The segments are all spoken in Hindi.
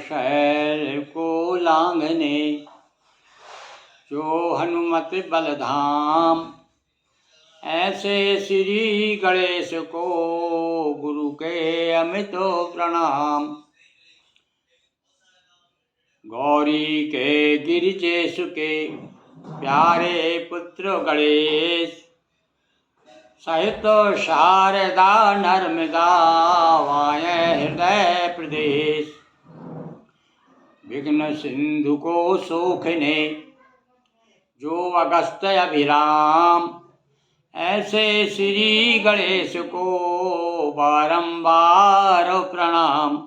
शैल को लांघने, जो हनुमत बलधाम। ऐसे श्री गणेश को गुरु के अमित प्रणाम। गौरी के गिरिजेश के प्यारे पुत्र गणेश, सहित शारदा नर्मदा वायें हृदय प्रदेश। विघ्न सिंधु को सोखने, जो अगस्त अभिराम। ऐसे श्री गणेश को बारंबार प्रणाम।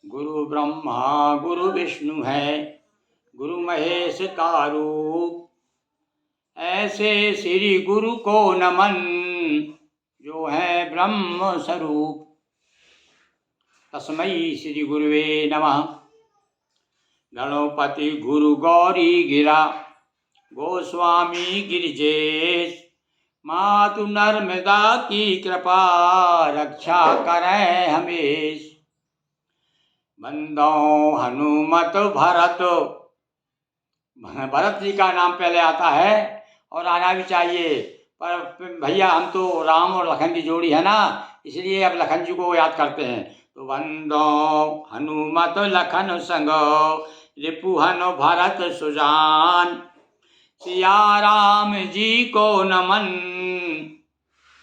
गुरु ब्रह्मा गुरु विष्णु है, गुरु महेश का रूप। ऐसे श्री गुरु को नमन, जो है ब्रह्म स्वरूप। तस्मै श्री गुरुवे नमः। गणपति गुरु गौरी गिरा, गोस्वामी गिरिजेश। मातु नर्मदा की कृपा, रक्षा करें हमेश। बंदो हनुमत भरत, भरत जी का नाम पहले आता है और आना भी चाहिए, पर भैया हम तो राम और लखन की जोड़ी है ना, इसलिए अब लखन जी को याद करते हैं। तो बंदो हनुमत लखन संग, रिपुहन भरत सुजान। सिया राम जी को नमन,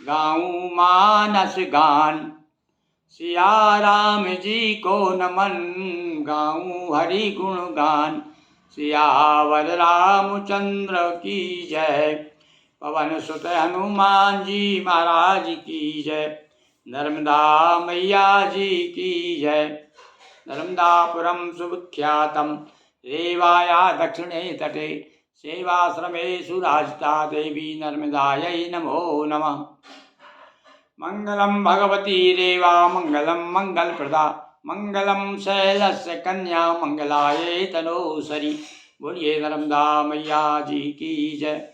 गाऊं मानस गान। सिया राम जी को नमन, गाऊं हरि गुण गान। सियावर रामचंद्र की जय, पवन सुत हनुमान जी महाराज की जय। नर्मदा मैया जी की जय। नर्मदापुरम सुविख्यातम, रेवाया दक्षिणे तटे। सेवाश्रमेषु राजिता देवी नर्मदायै नमो नमः। मंगलम भगवती रेवा मंगलम मंगलप्रदा, मंगलम शैलस्य कन्या मंगलाये तनोसरी। बोलिए नर्मदा मैया जी की जय।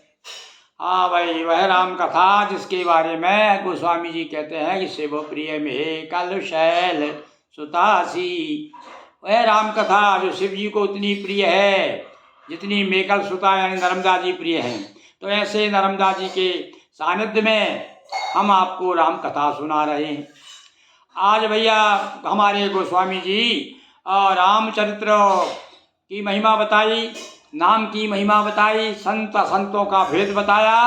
हाँ भाई, वह राम कथा जिसके बारे में गोस्वामी जी कहते हैं कि शिव प्रिय में कल शैल सुतासी। वह राम कथा जो शिव जी को उतनी प्रिय है जितनी मेकल सुता यानी नर्मदा जी प्रिय हैं। तो ऐसे नर्मदा जी के सानिध्य में हम आपको राम कथा सुना रहे हैं। आज भैया हमारे गोस्वामी जी रामचरित्र की महिमा बताई, नाम की महिमा बताई, संतों का भेद बताया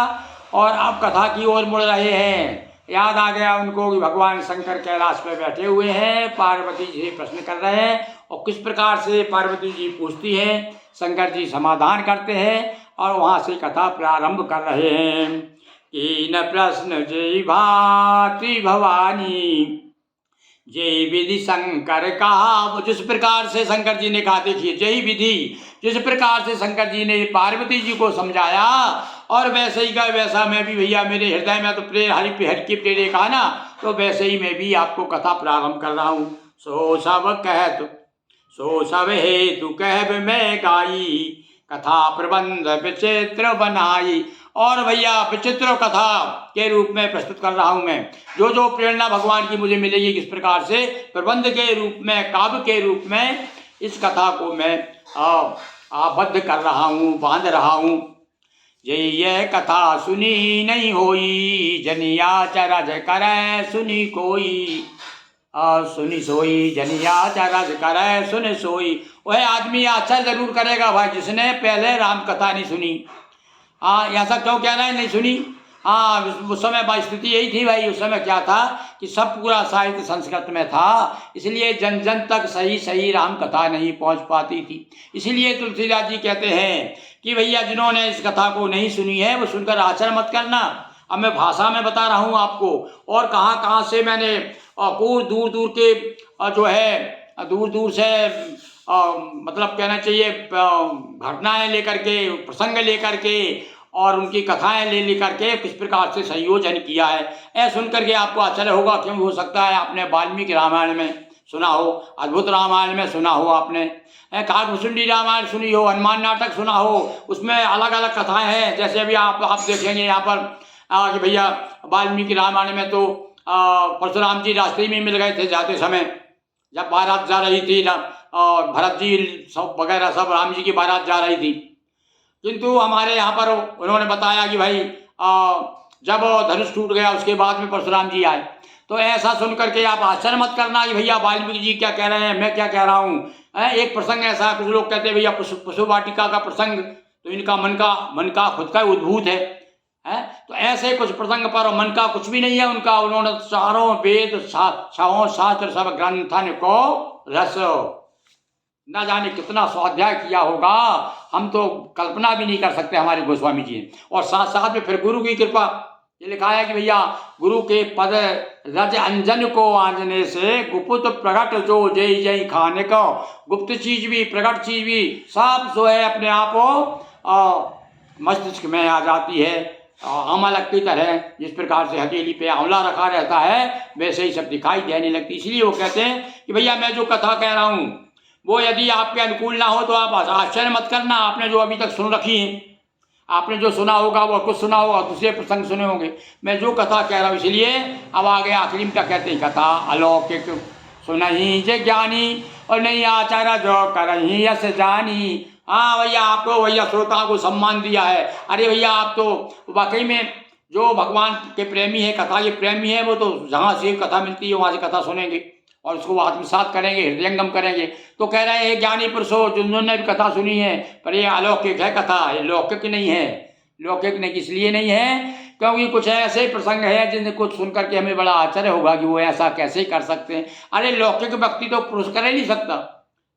और अब कथा की ओर मुड़ रहे हैं। याद आ गया उनको कि भगवान शंकर कैलाश पर बैठे हुए हैं, पार्वती जी से प्रश्न कर रहे हैं और किस प्रकार से पार्वती जी पूछती हैं, शंकर जी समाधान करते हैं और वहाँ से कथा प्रारंभ कर रहे हैं। कीन प्रश्न जय भांति भवानी, जय विधि शंकर कहा। जिस प्रकार से शंकर जी ने कहा, देखिए जय विधि, जिस प्रकार से शंकर जी ने पार्वती जी को समझाया और वैसे ही का वैसा मैं भी भैया मेरे हृदय में तो प्रेर हरि की प्रेरे कहा ना, तो वैसे ही मैं भी आपको कथा प्रारंभ कर रहा हूँ। सो सब कहत सो सब हेतु कहब मैं गाई, कथा प्रबंध विचित्र बनाई। और भैया विचित्र कथा के रूप में प्रस्तुत कर रहा हूँ मैं। जो जो प्रेरणा भगवान की मुझे मिलेगी किस प्रकार से प्रबंध के रूप में, काव्य के रूप में इस कथा को मैं आबद्ध कर रहा हूँ, बांध रहा हूँ। ये कथा सुनी नहीं होई, जनिया चरज करे सुनी कोई। सुनी सोई जनिया चरज करे सुन सोई। वह आदमी आश्चर्य जरूर करेगा भाई जिसने पहले राम कथा नहीं सुनी। ऐसा क्यों कहना है नहीं सुनी? उस समय भाई स्थिति यही थी भाई, उस समय क्या था कि सब पूरा साहित्य संस्कृत में था, इसलिए जन जन तक सही सही राम कथा नहीं पहुंच पाती थी। इसलिए तुलसीदास जी कहते हैं कि भैया जिन्होंने इस कथा को नहीं सुनी है वो सुनकर आश्चर्य मत करना। अब मैं भाषा में बता रहा हूँ आपको और कहाँ कहाँ से मैंने दूर दूर के जो है दूर दूर से मतलब कहना चाहिए घटनाएं लेकर के, प्रसंग लेकर के और उनकी कथाएं ले लेकर के किस प्रकार से संयोजन किया है। ऐसा सुन करके आपको आश्चर्य होगा। क्यों हो सकता है आपने वाल्मीकि रामायण में सुना हो, अद्भुत रामायण में सुना हो, आपने काकभूषुंडी रामायण सुनी हो, हनुमान नाटक सुना हो, उसमें अलग अलग कथाएं हैं। जैसे अभी आप देखेंगे यहाँ पर कि भैया वाल्मीकि रामायण में तो परशुराम जी रास्ते में मिल गए थे जाते समय, जब बारात जा रही थी और भरत जी सब वगैरह सब राम जी की बारात जा रही थी। किंतु हमारे यहाँ पर उन्होंने बताया कि भाई जब धनुष टूट गया उसके बाद में परशुराम जी आए। तो ऐसा सुन करके आप आश्चर्य मत करना कि भैया वाल्मीकि जी क्या कह रहे हैं, मैं क्या कह रहा हूँ। एक प्रसंग ऐसा, कुछ लोग कहते हैं भैया पशु वाटिका का प्रसंग तो इनका मन का खुद का उद्भूत है। तो ऐसे कुछ प्रसंग पर मन का कुछ भी नहीं है उनका। उन्होंने चारों वेद छहों शास्त्र सब ग्रंथन को रस न जाने कितना स्वाध्याय किया होगा, हम तो कल्पना भी नहीं कर सकते हमारे गोस्वामी जी ने। और साथ साथ में फिर गुरु की कृपा, ये लिखा है कि भैया गुरु के पद रज अंजन को आंजने से गुप्त प्रगट जो जय जय खाने को। गुप्त चीज भी प्रगट चीज भी सब जो है अपने आप मस्तिष्क में आ जाती है। आमलक की तरह जिस प्रकार से हथेली पे आंवला रखा रहता है वैसे ही सब दिखाई देने लगती। इसलिए वो कहते हैं कि भैया मैं जो कथा कह रहा हूँ वो यदि आपके अनुकूल ना हो तो आप आश्चर्य मत करना। आपने जो अभी तक सुन रखी है, आपने जो सुना होगा वो कुछ सुना होगा, दूसरे प्रसंग सुने होंगे। मैं जो कथा कह रहा हूँ इसलिए अब आगे आखिरी में क्या कहते हैं, कथा अलौकिक सुनहि जे ज्ञानी और नहीं आचार्य जो करही यस जानी। हाँ भैया, आपको भैया श्रोताओं को सम्मान दिया है। अरे भैया आप तो वाकई में जो भगवान के प्रेमी है, कथा के प्रेमी है, वो तो जहाँ से कथा मिलती है वहाँ से कथा सुनेंगे और उसको आत्मसात करेंगे, हृदयंगम करेंगे। तो कह रहे हैं ज्ञानी पुरुषों जिन्होंने भी कथा सुनी है, पर ये अलौकिक है कथा, ये लौकिक नहीं है। लौकिक नहीं इसलिए नहीं है क्योंकि कुछ ऐसे प्रसंग है जिन्हें कुछ सुन करके हमें बड़ा आश्चर्य होगा कि वो ऐसा कैसे कर सकते हैं। अरे लौकिक व्यक्ति तो पुरुष कर ही नहीं सकता,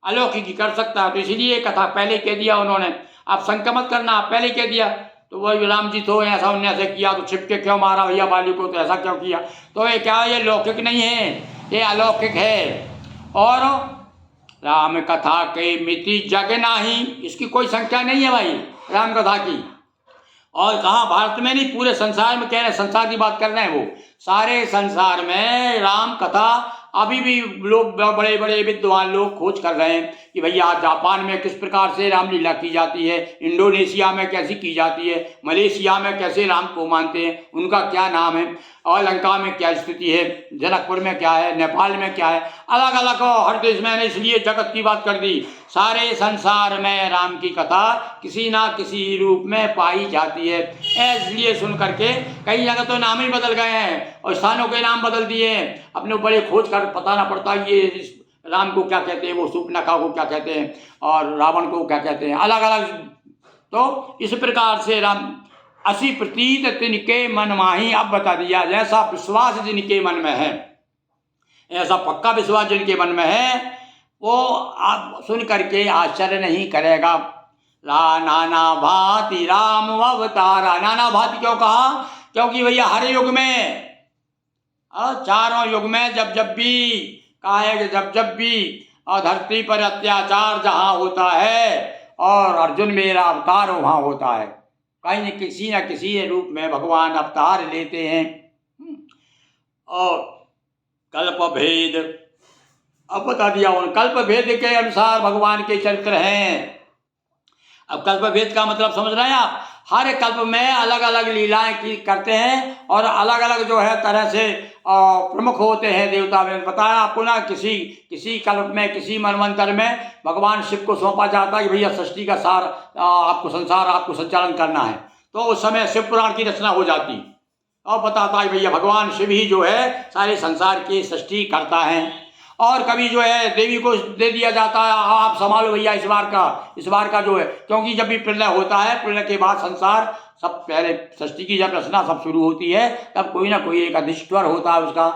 अलौकिक ही कर सकता है। तो इसीलिए कथा पहले कह दिया उन्होंने। आप शंका मत करना, आप पहले कह दिया। तो वही राम जी तो ऐसा उन्होंने ऐसे किया तो छिपके क्यों मारा भैया बाली को, तो ऐसा क्यों किया। तो ये क्या, ये लौकिक नहीं है, ये अलौकिक है। और राम कथा के मिति जग नाही, इसकी कोई संख्या नहीं है भाई राम कथा की। और कहाँ भारत में नहीं, पूरे संसार में कह रहे हैं, संसार की बात कर रहे हैं वो। सारे संसार में राम कथा अभी भी लोग बड़े बड़े विद्वान लोग खोज कर रहे हैं कि भैया जापान में किस प्रकार से रामलीला की जाती है, इंडोनेशिया में कैसी की जाती है, मलेशिया में कैसे राम को मानते हैं, उनका क्या नाम है, और लंका में क्या स्थिति है, जनकपुर में क्या है, नेपाल में क्या है, अलग अलग हर देश में। इसलिए जगत की बात कर दी। सारे संसार में राम की कथा किसी ना किसी रूप में पाई जाती है। इसलिए सुन करके कई जगह तो नाम ही बदल गए हैं और स्थानों के नाम बदल दिए हैं। अपने बड़े खोज कर पता ना पड़ता ये राम को क्या कहते हैं, वो शूर्पणखा को क्या कहते हैं और रावण को क्या कहते हैं, अलग अलग। तो इस प्रकार से राम असी प्रतीत तिनके मन माही, अब बता दिया जैसा विश्वास जिनके मन में है, ऐसा पक्का विश्वास जिनके मन में है वो आप सुन करके आश्चर्य नहीं करेगा। नाना भांति राम अवतारा। नाना भांति क्यों कहा, क्योंकि भैया हर युग में, चारों युग में जब जब भी कहा है कि जब जब भी धरती पर अत्याचार जहाँ होता है और अर्जुन मेरा अवतार वहाँ होता है। कहीं न किसी रूप में भगवान अवतार लेते हैं। और कल्प भेद, अब बता दिया उन कल्प भेद के अनुसार भगवान के चरित्र हैं। अब कल्प भेद का मतलब समझ रहे हैं आप, हर कल्प में अलग अलग लीलाएं की करते हैं और अलग अलग जो है तरह से प्रमुख होते हैं देवता। ने बताया आपको ना, किसी कल्प में किसी मनवंतर में भगवान शिव को सौंपा जाता है कि भैया सृष्टि का सार आपको संसार आपको संचालन करना है। तो उस समय शिव पुराण की रचना हो जाती और बताता है भैया भगवान शिव ही जो है सारे संसार की सृष्टि करता है। और कभी जो है देवी को दे दिया जाता है, आप संभालो भैया इस बार का जो है, क्योंकि जब भी प्रलय होता है, प्रलय के बाद संसार सब पहले सृष्टि की जब रचना सब शुरू होती है तब कोई ना कोई एक अधिष्ठवर होता है, उसका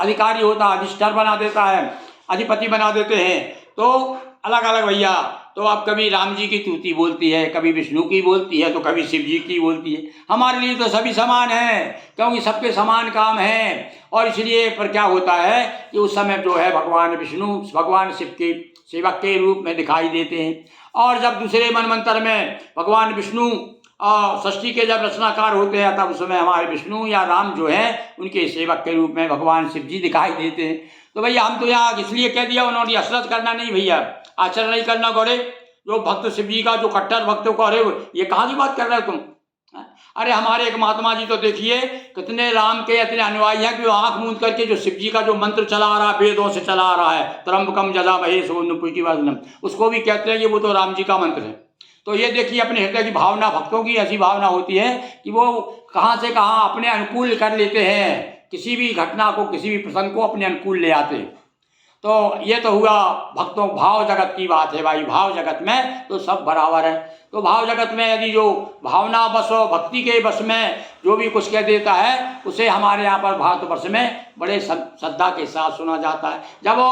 अधिकारी होता है, अधिष्ठर बना देता है, अधिपति बना देते हैं। तो अलग अलग भैया, तो आप कभी राम जी की स्तुति बोलती है, कभी विष्णु की बोलती है, तो कभी शिव जी की बोलती है। हमारे लिए तो सभी समान हैं क्योंकि सबके समान काम हैं। और इसलिए पर क्या होता है कि उस समय जो है भगवान विष्णु भगवान शिव के सेवक के रूप में दिखाई देते हैं। और जब दूसरे मनवंतर में भगवान विष्णु सृष्टि के जब रचनाकार होते हैं तब उस समय हमारे विष्णु या राम जो है उनके सेवक के रूप में भगवान शिव जी दिखाई देते हैं। तो भैया हम तो यहाँ इसलिए कह दिया उन्होंने, असरत करना नहीं भैया, आचरण नहीं करना। गौरे जो भक्त शिव जी का जो कट्टर भक्तों को, अरे ये कहाँ की बात कर रहे हो तुम, अरे हमारे एक महात्मा जी तो देखिए कितने राम के इतने अनुयायी हैं कि वो आंख मूंद करके जो शिव जी का जो मंत्र चला आ रहा है, वेदों से चला आ रहा है, त्र्यंबकम जजामहे सुगंधिं उसको भी कहते हैं कि वो तो राम जी का मंत्र है। तो ये देखिए अपने हृदय की भावना, भक्तों की ऐसी भावना होती है कि वो कहाँ से कहाँ अपने अनुकूल कर लेते हैं, किसी भी घटना को, किसी भी प्रसंग को अपने अनुकूल ले आते हैं। तो ये तो हुआ भक्तों भाव जगत की बात है भाई। भाव जगत में तो सब बराबर है। तो भाव जगत में यदि जो भावना बस हो, भक्ति के बस में जो भी कुछ कह देता है, उसे हमारे यहाँ पर भारतवर्ष में बड़े श्रद्धा के साथ सुना जाता है। जब वो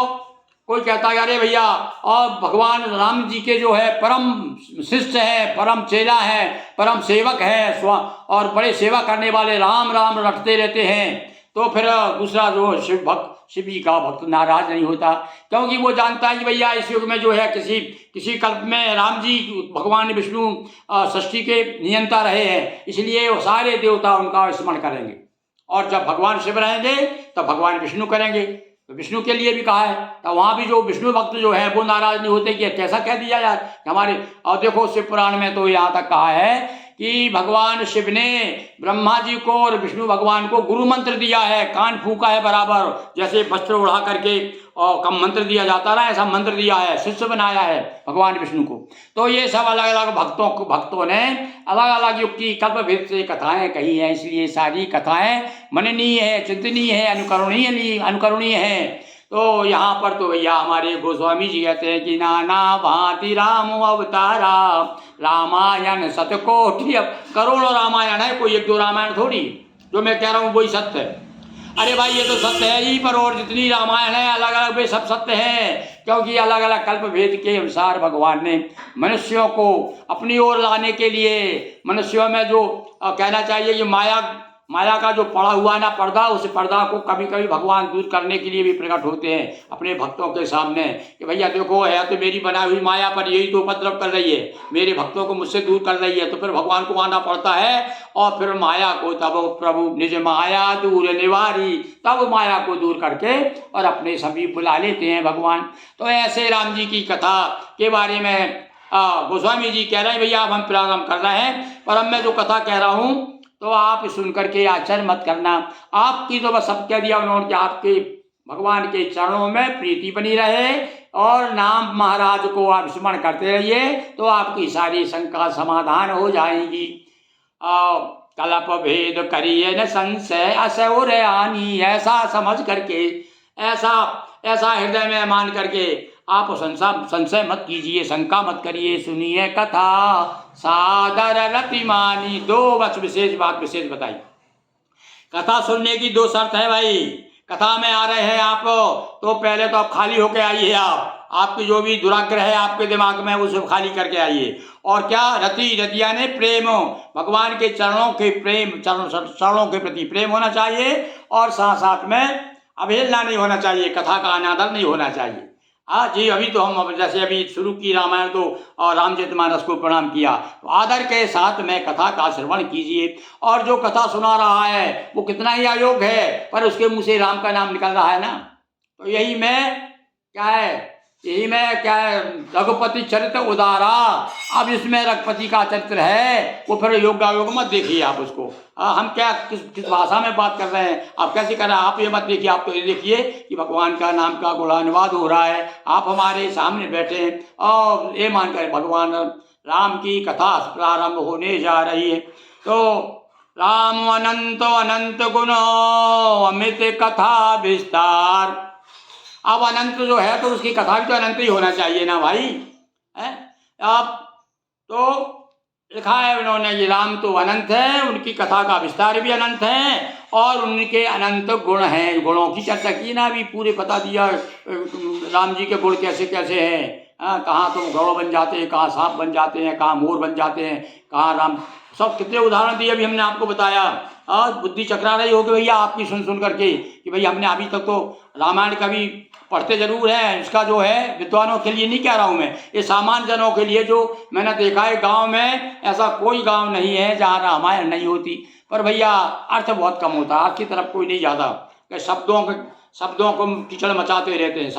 कोई कहता है अरे भैया और भगवान राम जी के जो है परम शिष्य हैं, परम चेला हैं, परम सेवक हैं और बड़े सेवा करने वाले राम राम रटते रहते हैं, तो फिर दूसरा जो शिव जी का भक्त नाराज नहीं होता, क्योंकि वो जानता है कि भैया इस युग में जो है किसी कल्प में राम जी भगवान विष्णु सृष्टि के नियंता रहे हैं, इसलिए वो सारे देवता उनका स्मरण करेंगे। और जब भगवान शिव रहेंगे तब भगवान विष्णु करेंगे। तो विष्णु के लिए भी कहा है, तो वहाँ भी जो विष्णु भक्त जो है वो नाराज नहीं होते कि कैसा कह दिया यार हमारे। और देखो शिव पुराण में तो यहाँ तक कहा है कि भगवान शिव ने ब्रह्मा जी को और विष्णु भगवान को गुरु मंत्र दिया है, कान फूका है बराबर, जैसे वस्त्र उड़ा करके और कम मंत्र दिया जाता ना, ऐसा मंत्र दिया है, शिष्य बनाया है भगवान विष्णु को। तो ये सब अलग अलग भक्तों ने अलग अलग युग की कल्प भेद से कथाएं कही हैं, इसलिए सारी कथाएं मननीय है, चिंतनीय है, अनुकरणीय है। तो यहाँ पर तो भैया हमारे गोस्वामी जी कहते हैं कि नाना भांति राम अवतारा, रामायण शतकोटि। अब करोड़ों रामायण है, कोई एक दो रामायण थोड़ी, जो मैं कह रहा हूँ वही सत्य है। अरे भाई ये तो सत्य है ही, पर और जितनी रामायण है अलग अलग वे सब सत्य हैं, क्योंकि अलग अलग कल्प भेद के अनुसार भगवान ने मनुष्यों को अपनी ओर लाने के लिए, मनुष्यों में जो कहना चाहिए कि माया का जो पड़ा हुआ ना पर्दा, उस पर्दा को कभी कभी भगवान दूर करने के लिए भी प्रकट होते हैं अपने भक्तों के सामने कि भैया देखो है तो मेरी बनाई हुई माया पर यही तो उपद्रव कर रही है, मेरे भक्तों को मुझसे दूर कर रही है। तो फिर भगवान को आना पड़ता है और फिर माया को तब प्रभु निज माया दूर निवारी, तब माया को दूर करके और अपने सभी बुला लेते हैं भगवान। तो ऐसे राम जी की कथा के बारे में गोस्वामी जी कह रहे हैं भैया अब हम प्रारंभ कर रहे हैं, पर अब मैं जो कथा कह रहा हूँ तो आप सुन करके आश्चर्य मत करना। आपकी तो बस सब कह दिया उन्होंने कि आपके भगवान के चरणों में प्रीति बनी रहे और नाम महाराज को आप स्मरण करते रहिए, तो आपकी सारी शंका समाधान हो जाएगी। कलप भेद करिए न संशय असौर आनी, ऐसा समझ करके, ऐसा हृदय में मान करके आप संशय मत कीजिए, शंका मत करिए, सुनिए कथा सादर रति मानी। दो विशेष बात विशेष बताई। कथा सुनने की दो शर्त है भाई। कथा में आ रहे हैं आप तो पहले तो आप खाली होके आइए, आपकी जो भी दुराग्रह है आपके दिमाग में उसे खाली करके आइए। और क्या रतिया ने प्रेम, भगवान के चरणों के प्रेम, चरणों के प्रति प्रेम होना चाहिए और साथ साथ में अवहेलना नहीं होना चाहिए, कथा का अनादर नहीं होना चाहिए। हाँ जी, अभी तो हम जैसे अभी शुरू की रामायण तो और रामचरितमानस को प्रणाम किया, तो आदर के साथ में कथा का श्रवण कीजिए। और जो कथा सुना रहा है वो कितना ही अयोग्य है, पर उसके मुंह से राम का नाम निकल रहा है ना, तो यही में क्या है, रघुपति चरित्र उदारा। अब इसमें रघुपति का चरित्र है, वो फिर योग अयोग मत देखिए आप उसको। हम क्या किस भाषा में बात कर रहे हैं, आप कैसे कर रहे हैं, आप ये मत देखिए, आप तो ये देखिए कि भगवान का नाम का गुणानुवाद हो रहा है, आप हमारे सामने बैठे हैं और ये मानकर भगवान राम की कथा प्रारंभ होने जा रही है। तो राम अनंत गुण अमित कथा विस्तार। अब अनंत जो है तो उसकी कथा भी तो अनंत ही होना चाहिए ना भाई, है। अब तो लिखा है उन्होंने ये राम तो अनंत है, उनकी कथा का विस्तार भी अनंत है और उनके अनंत गुण हैं। गुणों की चर्चा की ना, अभी पूरे बता दिया राम जी के गुण कैसे कैसे हैं। कहाँ तो गौरव बन जाते हैं, कहाँ सांप बन जाते हैं, कहाँ मोर बन जाते हैं, कहाँ राम, सब कितने उदाहरण दिए अभी हमने आपको बताया। और बुद्धि चकरा रही होगी भैया आपकी सुन करके कि भैया हमने अभी तक तो रामायण कभी पढ़ते जरूर हैं, इसका जो है विद्वानों के लिए नहीं कह रहा हूँ मैं, ये सामान्य जनों के लिए, जो मैंने देखा है गांव में ऐसा कोई गांव नहीं है जहाँ रामायण नहीं होती, पर भैया अर्थ बहुत कम होता है, अर्थ की तरफ कोई नहीं जाता, शब्दों को कीचड़ मचाते रहते हैं,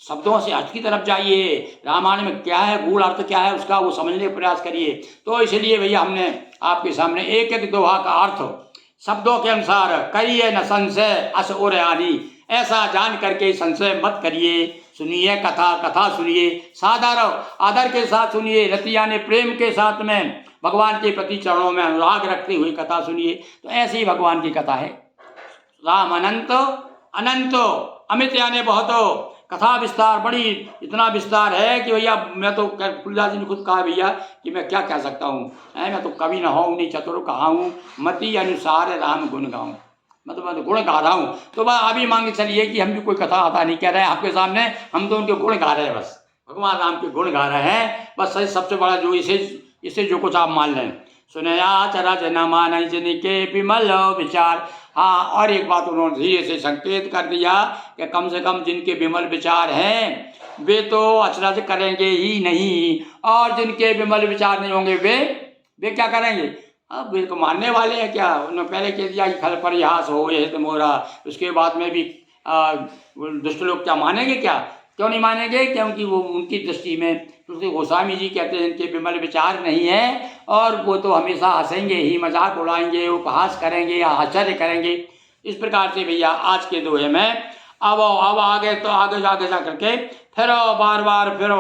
शब्दों से अर्थ की तरफ जाइए। रामायण में क्या है, गूढ़ अर्थ क्या है उसका, वो समझने का प्रयास करिए। तो इसलिए भैया हमने आपके सामने एक एक दोहा का अर्थ शब्दों के अनुसार करिए न संशय अस और आनी, ऐसा जान करके संशय मत करिए। सुनिए कथा सुनिए, साधारण आदर के साथ सुनिए, रति यानी प्रेम के साथ में भगवान के प्रति चरणों में अनुराग रखते हुए कथा सुनिए। तो ऐसी ही भगवान की कथा है। राम अनंत अनंत, अमित यानी बहुत, कथा विस्तार बड़ी, इतना विस्तार है कि भैया मैं तो तुलसीदास जी ने खुद कहा भैया कि मैं क्या कह सकता हूँ, मैं तो कवि न हूँ नहीं चतुर कहाऊँ, मति अनुसार राम गुण गाऊँ। मैं तो गुण गा रहा हूँ। तो वह अभी मांगे चलिए कि हम भी कोई कथा आता नहीं कह रहे हैं आपके सामने, हम तो उनके गुण गा रहे हैं, बस भगवान राम के गुण गा रहे हैं बस। सबसे बड़ा जो इसे जो कुछ आप मान लें। सुनया चरज न मानई जिनके विमल विचार। हाँ, और एक बात उन्होंने धीरे से संकेत कर दिया कि कम से कम जिनके विमल विचार हैं वे तो अचरज करेंगे ही नहीं, और जिनके विमल विचार नहीं होंगे वे क्या करेंगे? अब वे तो मानने वाले हैं क्या? उन्होंने पहले कह दिया कि खल परिहास हो ये तो मोरा, उसके बाद में भी दुष्ट लोग क्या मानेंगे? क्या क्यों नहीं मानेंगे? क्योंकि वो उनकी दृष्टि में तुलसी गोस्वामी जी कहते हैं इनके विमल विचार नहीं है, और वो तो हमेशा हंसेंगे ही, मजाक उड़ाएंगे, उपहास करेंगे या आश्चर्य करेंगे। इस प्रकार से भैया आज के दोहे में अब आगे तो आगे जा करके फिर बार बार फिर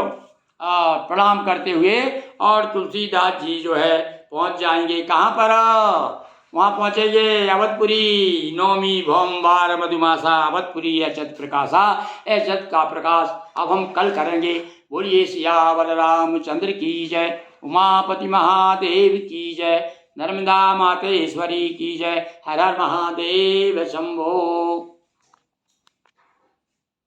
प्रणाम करते हुए और तुलसीदास जी जो है पहुंच जाएंगे कहाँ पर? वहाँ पहुँचेंगे अवधपुरी। नौमी भोमवार मधुमासा अवधपुरी अचत प्रकाशा। अचत का प्रकाश अब हम कल करेंगे। बोलिए सियावर रामचंद्र की जय, उमापति महादेव की जय, नर्मदा मातेश्वरी की जय। हर हर महादेव शंभो।